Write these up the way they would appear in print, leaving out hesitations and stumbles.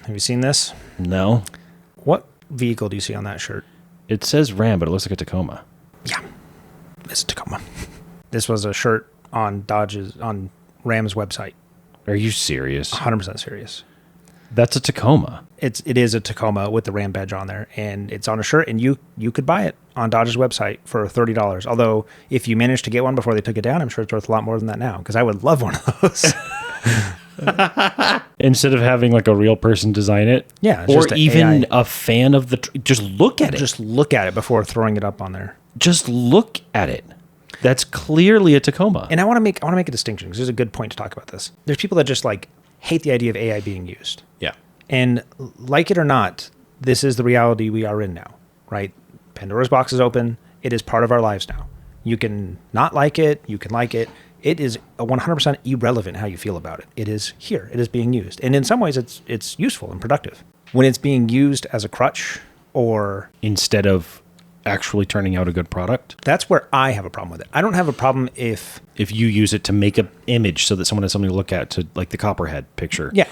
Have you seen this? No. What vehicle do you see on that shirt? It says Ram, but it looks like a Tacoma. Yeah, it's a Tacoma. This was a shirt on Ram's website. Are you serious? 100% serious. That's a Tacoma. It is a Tacoma with the Ram badge on there, and it's on a shirt, and you could buy it on Dodge's website for $30. Although, if you managed to get one before they took it down, I'm sure it's worth a lot more than that now, because I would love one of those. Instead of having like a real person design it? Yeah. Or even a fan of just look at it. Just look at it before throwing it up on there. Just look at it. That's clearly a Tacoma. And I want to make a distinction, because there's a good point to talk about this. There's people that just like hate the idea of AI being used. Yeah. And like it or not, this is the reality we are in now, right? Pandora's box is open. It is part of our lives now. You can not like it. You can like it. It is 100% irrelevant how you feel about it. It is here. It is being used. And in some ways, it's useful and productive. When it's being used as a crutch or... Instead of actually turning out a good product? That's where I have a problem with it. I don't have a problem if you use it to make an image so that someone has something to look at, to like the Copperhead picture. Yeah.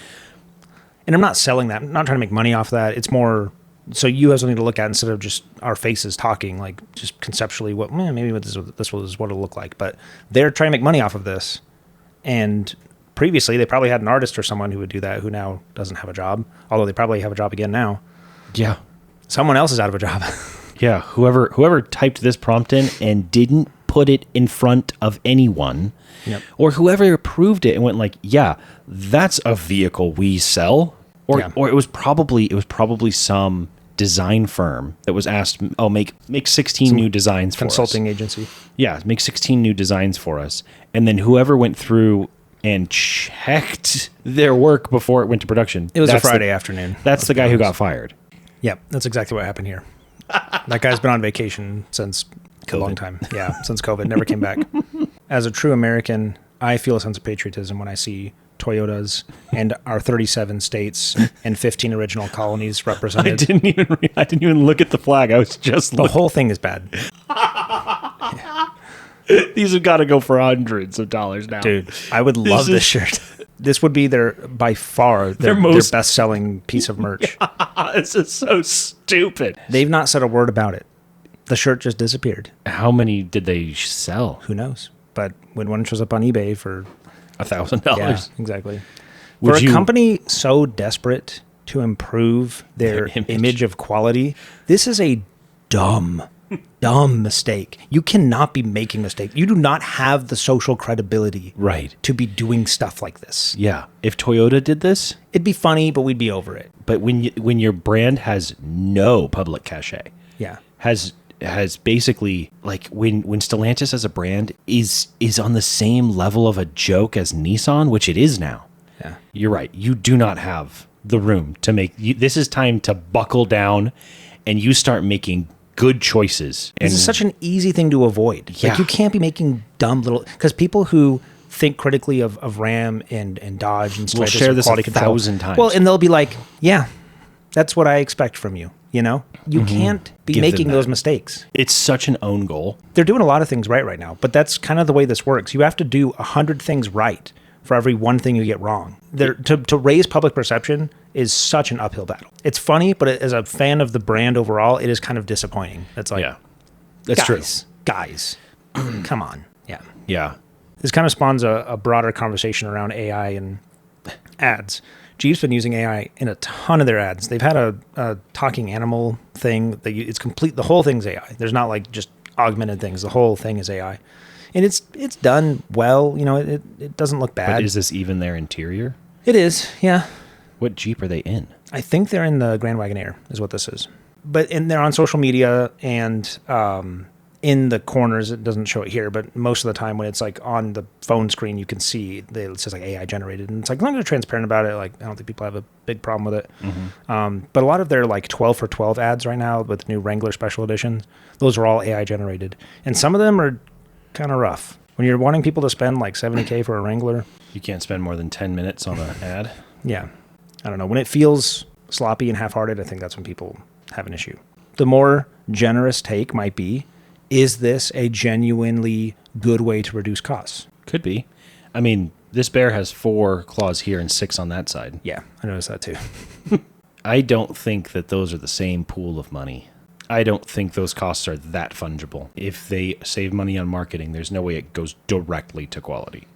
And I'm not selling that. I'm not trying to make money off that. It's more so you have something to look at instead of just our faces talking, like just conceptually maybe this was what it'll look like. But they're trying to make money off of this. And previously they probably had an artist or someone who would do that who now doesn't have a job, although they probably have a job again now. Yeah. Someone else is out of a job. Yeah. Whoever typed this prompt in and didn't put it in front of anyone, yep. Or whoever approved it and went like, yeah, that's a vehicle we sell. Or it was probably some design firm that was asked, make 16 new designs for us. Consulting agency. Yeah, make 16 new designs for us. And then whoever went through and checked their work before it went to production. It was a Friday afternoon. That's the guy who got fired. Yep, that's exactly what happened here. That guy's been on vacation since a long time. Yeah, since COVID. Never came back. As a true American, I feel a sense of patriotism when I see Toyotas and our 37 states and 15 original colonies represented. I didn't even look at the flag. I was just the whole thing is bad. These have got to go for hundreds of dollars now. Dude, I would love this shirt. This would be by far their best-selling piece of merch. This is so stupid. They've not said a word about it. The shirt just disappeared. How many did they sell? Who knows? But when one shows up on eBay for $1,000. Yeah, exactly. For a company so desperate to improve their image of quality, this is a dumb mistake. You cannot be making mistakes. You do not have the social credibility to be doing stuff like this. Yeah. If Toyota did this, it'd be funny, but we'd be over it. But when your brand has no public cachet, has basically, like when Stellantis as a brand is on the same level of a joke as Nissan, which it is now. Yeah. You're right. You do not have the room to make this is time to buckle down and you start making good choices. This is such an easy thing to avoid. Yeah. Like you can't be making dumb little, because people who think critically of Ram and Dodge and will share this 1,000 times. Well, and they'll be like, yeah, that's what I expect from you. You know, you can't be making those mistakes. It's such an own goal. They're doing a lot of things right now, but that's kind of the way this works. You have to do 100 things right for every one thing you get wrong. To raise public perception is such an uphill battle. It's funny, but as a fan of the brand overall, it is kind of disappointing. It's like, yeah, that's true. Guys, come on. Yeah. Yeah. This kind of spawns a broader conversation around AI and ads. Jeep's been using AI in a ton of their ads. They've had a talking animal thing. It's complete. The whole thing's AI. There's not like just augmented things. The whole thing is AI. And it's done well. You know, it doesn't look bad. But is this even their interior? It is, yeah. What Jeep are they in? I think they're in the Grand Wagoneer is what this is. And they're on social media and in the corners. It doesn't show it here, but most of the time when it's like on the phone screen, you can see it says like AI generated. And it's like, as long as they're transparent about it, like I don't think people have a big problem with it. Mm-hmm. But a lot of their like 12 for 12 ads right now with the new Wrangler special editions, those are all AI generated. And some of them are kind of rough. When you're wanting people to spend like $70K for a Wrangler. You can't spend more than 10 minutes on an ad. Yeah. I don't know. When it feels sloppy and half-hearted, I think that's when people have an issue. The more generous take might be, is this a genuinely good way to reduce costs? Could be. I mean, This bear has 4 claws here and 6 on that side. Yeah, I noticed that too. I don't think that those are the same pool of money. I don't think those costs are that fungible. If they save money on marketing, there's no way it goes directly to quality.